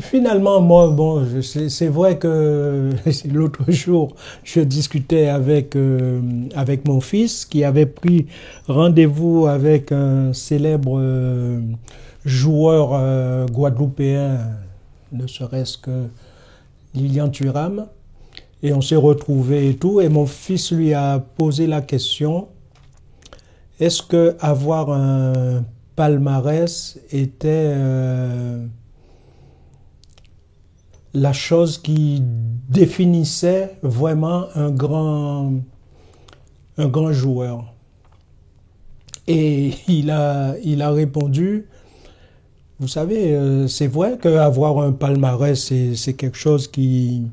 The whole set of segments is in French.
finalement, moi, bon, c'est vrai que l'autre jour, je discutais avec mon fils qui avait pris rendez-vous avec un célèbre joueur guadeloupéen, ne serait-ce que Lilian Thuram, et on s'est retrouvés et tout, et mon fils lui a posé la question, est-ce que avoir un palmarès était la chose qui définissait vraiment un grand joueur. Et il a répondu, vous savez, c'est vrai qu'avoir un palmarès, c'est quelque chose qui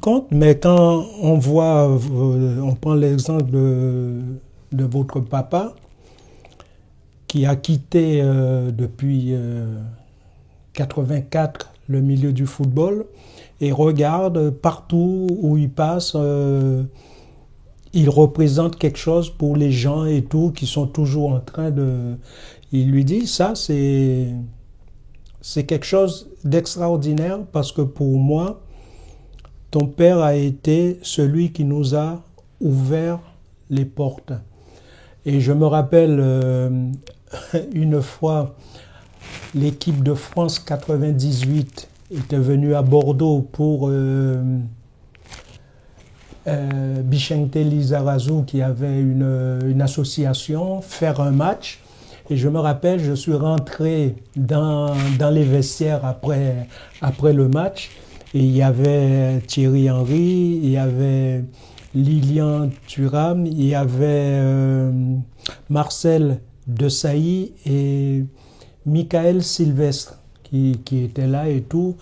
compte, mais quand on voit, on prend l'exemple de votre papa, qui a quitté depuis 84 le milieu du football, et regarde partout où il passe, il représente quelque chose pour les gens et tout, qui sont toujours en train de... Il lui dit, ça c'est quelque chose d'extraordinaire, parce que pour moi, ton père a été celui qui nous a ouvert les portes. Et je me rappelle une fois, l'équipe de France 98 était venue à Bordeaux pour Bichente Lizarazu, qui avait une association, faire un match. Et je me rappelle, je suis rentré dans les vestiaires après le match. Et il y avait Thierry Henry, il y avait Lilian Thuram, il y avait Marcel Desailly et Michael Sylvestre qui étaient là et tout.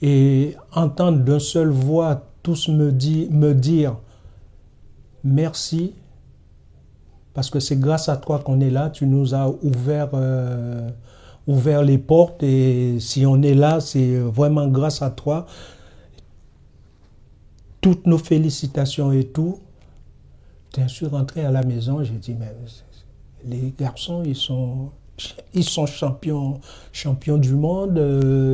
Et entendre d'une seule voix tous me dire merci, parce que c'est grâce à toi qu'on est là, tu nous as ouvert les portes, et si on est là, c'est vraiment grâce à toi. Toutes nos félicitations et tout. Bien sûr, rentré à la maison, j'ai dit, mais les garçons, ils sont champions du monde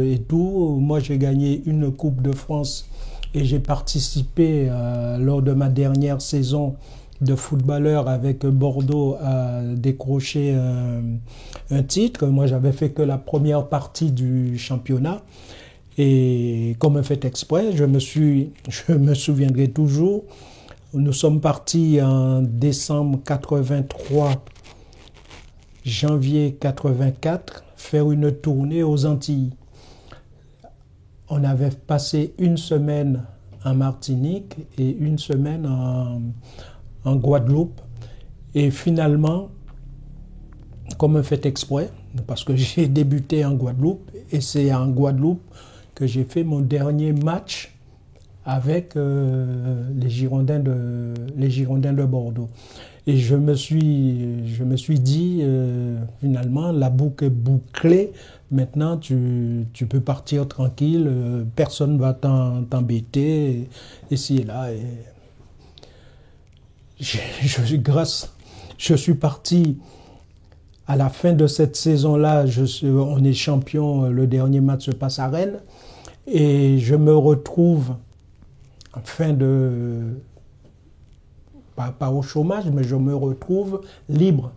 et tout. Moi, j'ai gagné une Coupe de France et j'ai participé lors de ma dernière saison de footballeur avec Bordeaux à décrocher un titre. Moi, j'avais fait que la première partie du championnat. Et comme un fait exprès, je me souviendrai toujours, nous sommes partis en décembre 83, janvier 84, faire une tournée aux Antilles. On avait passé une semaine en Martinique et une semaine en Guadeloupe. Et finalement, comme un fait exprès, parce que j'ai débuté en Guadeloupe, et c'est en Guadeloupe que j'ai fait mon dernier match avec les Girondins de Bordeaux. Et je me suis dit, finalement, la boucle est bouclée. Maintenant, tu peux partir tranquille, personne ne va t'embêter, ici et là. Et je suis parti à la fin de cette saison-là. On est champion, le dernier match se passe à Rennes. Et je me retrouve pas au chômage, mais je me retrouve libre.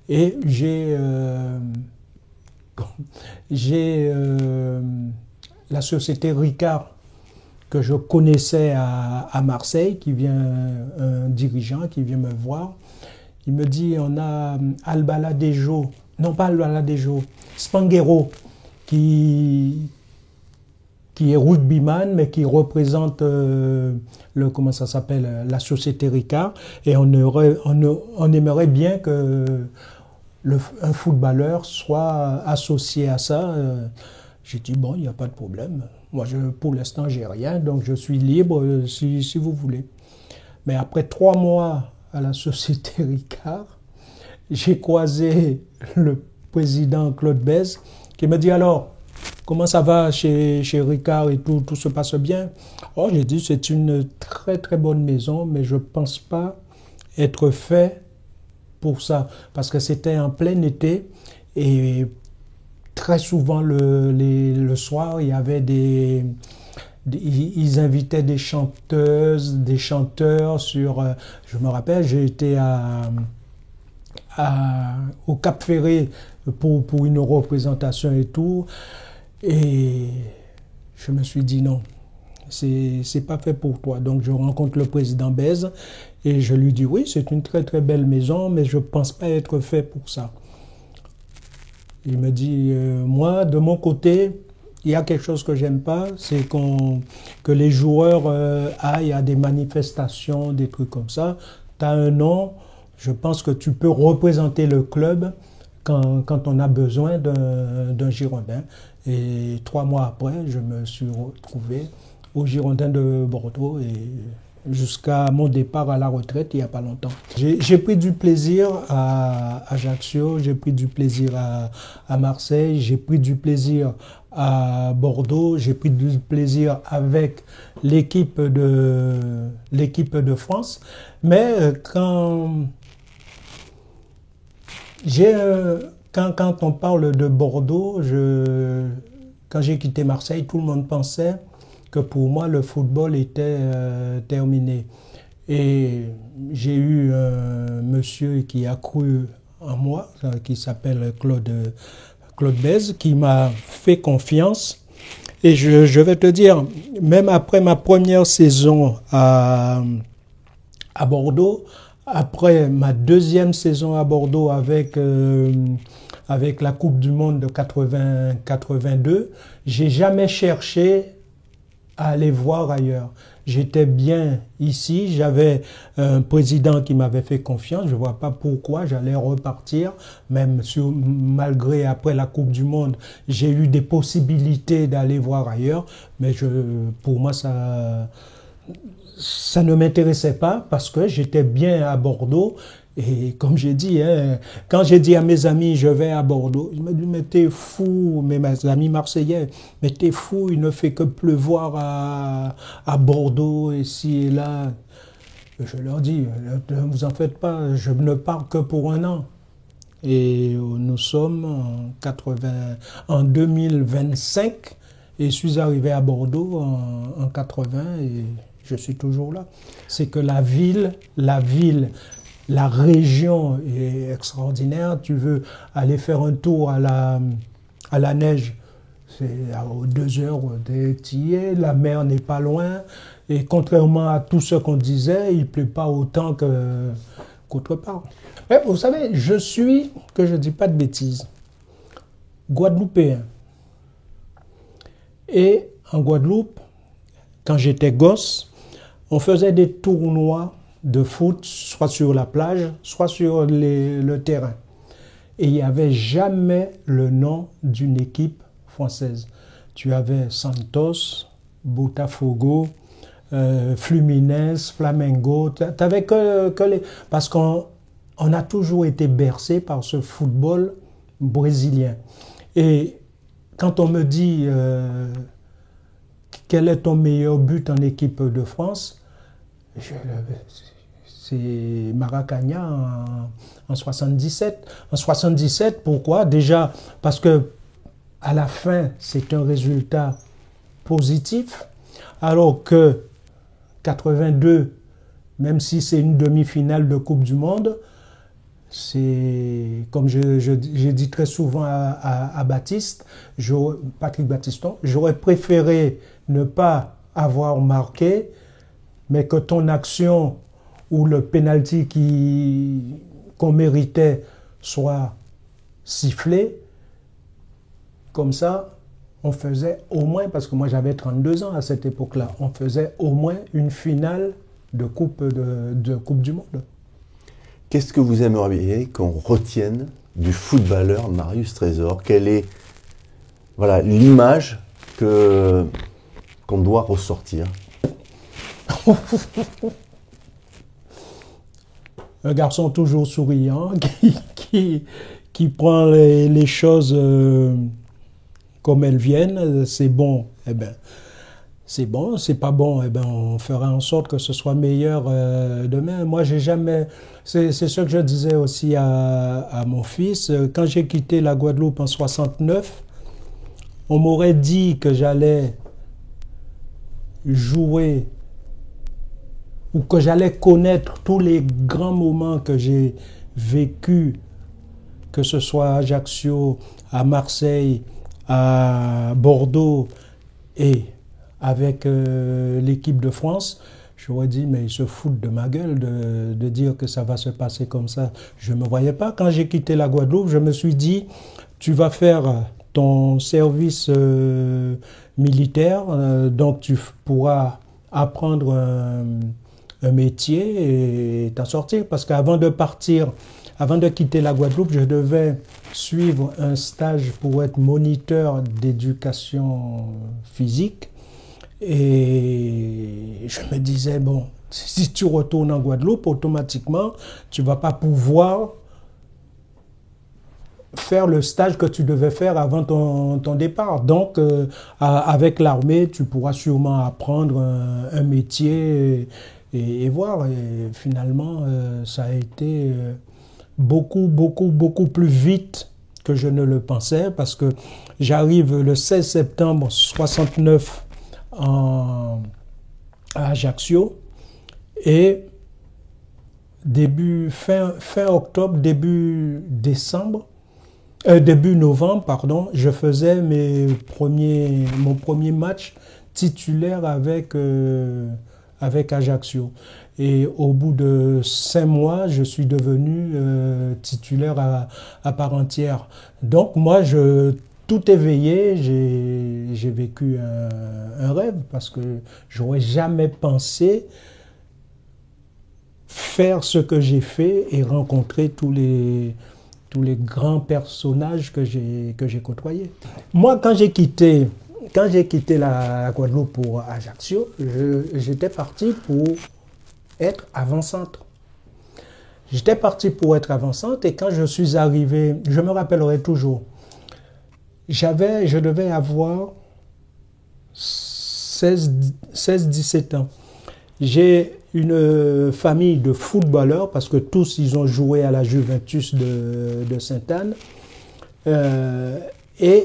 Et j'ai la société Ricard que je connaissais à Marseille, un dirigeant qui vient me voir. Il me dit, on a Albaladejo, non pas Albaladejo, Spanghero, qui est rugbyman, mais qui représente comment ça s'appelle, la société Ricard. Et on aimerait bien que un footballeur soit associé à ça. J'ai dit, bon, il n'y a pas de problème. Moi, pour l'instant, j'ai rien, donc je suis libre si vous voulez. Mais après 3 mois à la société Ricard, j'ai croisé le président Claude Bèze qui me dit, alors, comment ça va chez Ricard et tout se passe bien? Oh, j'ai dit, c'est une très très bonne maison, mais je ne pense pas être fait pour ça. Parce que c'était en plein été et très souvent le soir, il y avait ils invitaient des chanteuses, des chanteurs sur... je me rappelle, j'ai été au Cap Ferré pour une représentation et tout. Et je me suis dit non, c'est pas fait pour toi. Donc je rencontre le président Bèze et je lui dis oui, c'est une très très belle maison, mais je pense pas être fait pour ça. Il me dit moi, de mon côté, il y a quelque chose que j'aime pas, c'est que les joueurs aillent à des manifestations, des trucs comme ça. Tu as un nom, je pense que tu peux représenter le club quand on a besoin d'un Girondin. Et 3 mois après, je me suis retrouvé au Girondin de Bordeaux et jusqu'à mon départ à la retraite il n'y a pas longtemps. J'ai pris du plaisir à Ajaccio, j'ai pris du plaisir à Marseille, j'ai pris du plaisir à Bordeaux, j'ai pris du plaisir avec l'équipe de France. Mais quand on parle de Bordeaux, quand j'ai quitté Marseille, tout le monde pensait que pour moi le football était terminé. Et j'ai eu un monsieur qui a cru en moi, qui s'appelle Claude Bèze, qui m'a fait confiance. Et je vais te dire, même après ma première saison à Bordeaux, après ma deuxième saison à Bordeaux avec la Coupe du Monde de 82, j'ai jamais cherché à aller voir ailleurs. J'étais bien ici, j'avais un président qui m'avait fait confiance, je ne vois pas pourquoi j'allais repartir, même malgré après la Coupe du Monde, j'ai eu des possibilités d'aller voir ailleurs, mais pour moi ça ne m'intéressait pas parce que j'étais bien à Bordeaux. Et comme j'ai dit, quand j'ai dit à mes amis, je vais à Bordeaux, ils m'ont dit, mais t'es fou, mes amis marseillais, mais t'es fou, il ne fait que pleuvoir à Bordeaux, ici et là. Je leur dis, ne vous en faites pas, je ne pars que pour un an. Et nous sommes en 2025, et je suis arrivé à Bordeaux en 80, et je suis toujours là. C'est que la région est extraordinaire. Tu veux aller faire un tour à la neige, c'est à 2 heures d'Étier, la mer n'est pas loin. Et contrairement à tout ce qu'on disait, il ne pleut pas autant qu'autre part. Mais vous savez, que je ne dis pas de bêtises, guadeloupéen. Et en Guadeloupe, quand j'étais gosse, on faisait des tournois de foot, soit sur la plage, soit sur le terrain. Et il n'y avait jamais le nom d'une équipe française. Tu avais Santos, Botafogo, Fluminense, Flamengo. T'avais que les... Parce qu'on a toujours été bercé par ce football brésilien. Et quand on me dit quel est ton meilleur but en équipe de France, c'est Maracanã en 77. En 77, pourquoi? Déjà parce que à la fin, c'est un résultat positif, alors que 82, même si c'est une demi-finale de Coupe du Monde, c'est, comme j'ai dit très souvent à Baptiste, Patrick Battiston, j'aurais préféré ne pas avoir marqué, mais que ton action ou le penalty qu'on méritait soit sifflé. Comme ça, on faisait au moins, parce que moi j'avais 32 ans à cette époque-là, on faisait au moins une finale de Coupe du Monde. Qu'est-ce que vous aimeriez qu'on retienne du footballeur Marius Trésor? Quelle est l'image qu'on doit ressortir? Un garçon toujours souriant, qui prend les choses comme elles viennent. C'est bon, eh ben, c'est bon. C'est pas bon, eh ben, on fera en sorte que ce soit meilleur demain. Moi, j'ai jamais... C'est ce que je disais aussi à mon fils. Quand j'ai quitté la Guadeloupe en 69, on m'aurait dit que j'allais jouer ou que j'allais connaître tous les grands moments que j'ai vécus, que ce soit à Ajaccio, à Marseille, à Bordeaux et avec l'équipe de France, j'aurais dit, mais ils se foutent de ma gueule de dire que ça va se passer comme ça. Je ne me voyais pas. Quand j'ai quitté la Guadeloupe, je me suis dit, tu vas faire ton service militaire, donc tu pourras apprendre un métier et t'en sortir. Parce qu'avant de partir, avant de quitter la Guadeloupe, je devais suivre un stage pour être moniteur d'éducation physique. Et je me disais, bon, si tu retournes en Guadeloupe, automatiquement, tu ne vas pas pouvoir faire le stage que tu devais faire avant ton départ. Donc, avec l'armée, tu pourras sûrement apprendre un métier et voir. Et finalement, ça a été beaucoup plus vite que je ne le pensais, parce que j'arrive le 16 septembre 69 à Ajaccio, et fin octobre, début novembre, pardon, je faisais mon premier match titulaire avec Ajaccio. Et au bout de 5 mois, je suis devenu titulaire à part entière. Donc moi, tout éveillé, j'ai vécu un rêve, parce que j'aurais jamais pensé faire ce que j'ai fait et rencontrer tous les grands personnages que j'ai côtoyés. Moi, quand j'ai quitté la Guadeloupe pour Ajaccio, j'étais parti pour être avant-centre. J'étais parti pour être avant-centre, et quand je suis arrivé, je me rappellerai toujours, je devais avoir 16-17 ans. J'ai une famille de footballeurs, parce que tous, ils ont joué à la Juventus de Sainte-Anne, et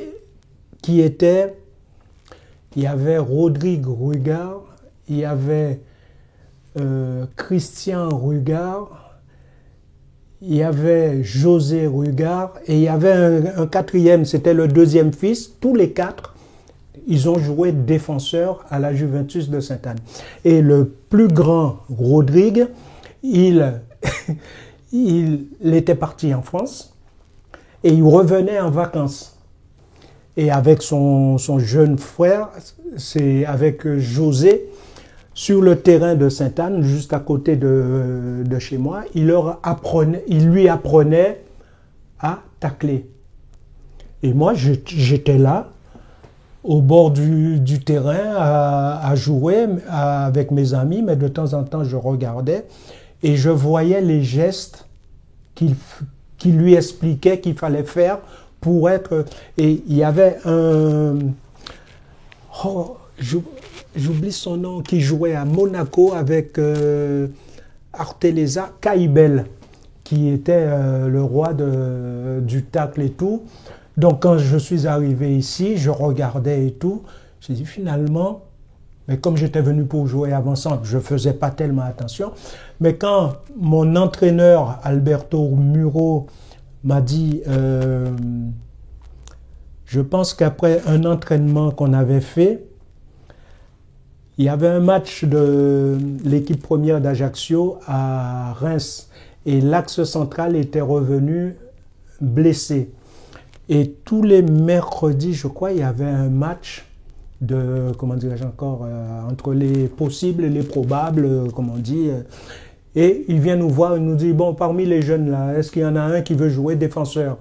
il y avait Rodrigue Rugard, il y avait Christian Rugard, il y avait José Rugard, et il y avait un quatrième, c'était le deuxième fils. Tous les 4, ils ont joué défenseur à la Juventus de Sainte-Anne. Et le plus grand, Rodrigue, il était parti en France, et il revenait en vacances. Et avec son jeune frère, c'est avec José, sur le terrain de Sainte-Anne, juste à côté de chez moi, il lui apprenait à tacler. Et moi, j'étais là, au bord du terrain, à jouer avec mes amis, mais de temps en temps, je regardais et je voyais les gestes qu'il lui expliquait qu'il fallait faire pour être... Et il y avait un... J'oublie son nom, qui jouait à Monaco avec Arteleza, Caïbel, qui était le roi du tacle et tout. Donc quand je suis arrivé ici, je regardais et tout. J'ai dit finalement, mais comme j'étais venu pour jouer avant-centre, je ne faisais pas tellement attention. Mais quand mon entraîneur, Alberto Muro, m'a dit, je pense qu'après un entraînement qu'on avait fait, il y avait un match de l'équipe première d'Ajaccio à Reims, et l'axe central était revenu blessé. Et tous les mercredis, je crois, il y avait un match comment dirais-je encore, entre les possibles et les probables, comme on dit. Et il vient nous voir, il nous dit, bon, parmi les jeunes là, est-ce qu'il y en a un qui veut jouer défenseur?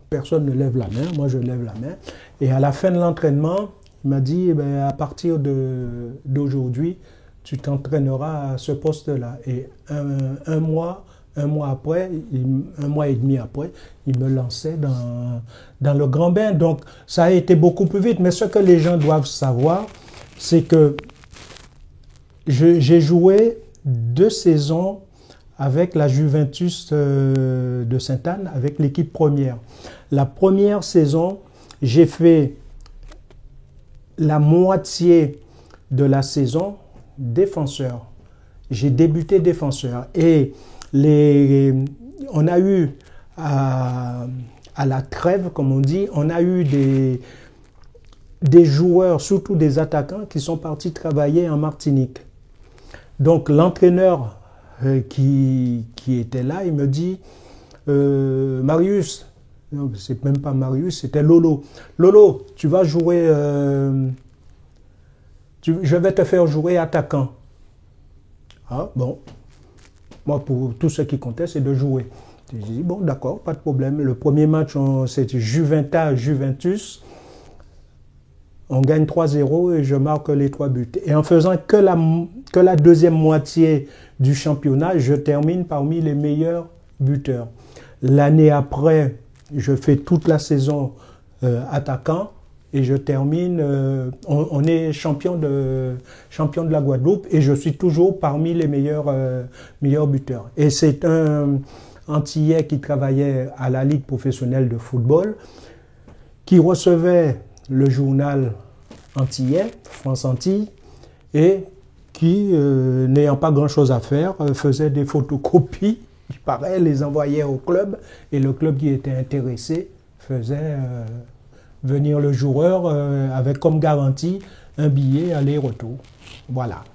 Personne ne lève la main, moi je lève la main. Et à la fin de l'entraînement, il m'a dit, eh à partir d'aujourd'hui, tu t'entraîneras à ce poste-là. Et un mois après, un mois et demi après, il me lançait dans le grand bain. Donc, ça a été beaucoup plus vite. Mais ce que les gens doivent savoir, c'est que j'ai joué 2 saisons avec la Juventus de Sainte-Anne, avec l'équipe première. La première saison, j'ai fait la moitié de la saison défenseur. J'ai débuté défenseur. Et on a eu, à la trêve, comme on dit, on a eu des joueurs, surtout des attaquants, qui sont partis travailler en Martinique. Donc l'entraîneur qui était là, il me dit, Marius, non, c'est même pas Marius, c'était Lolo. Lolo, tu vas jouer, je vais te faire jouer attaquant. Ah bon, moi pour tout ce qui comptait, c'est de jouer. J'ai dit, bon d'accord, pas de problème. Le premier match, c'était Juventus. On gagne 3-0 et je marque les 3 buts. Et en faisant que la deuxième moitié du championnat, je termine parmi les meilleurs buteurs. L'année après, je fais toute la saison attaquant et je termine, on est champion de la Guadeloupe et je suis toujours parmi les meilleurs buteurs. Et c'est un Antillais qui travaillait à la Ligue professionnelle de football, qui recevait le journal antillais, France Antilles, et qui, n'ayant pas grand-chose à faire, faisait des photocopies, il paraît, les envoyait au club, et le club qui était intéressé faisait venir le joueur avec comme garantie un billet aller-retour. Voilà.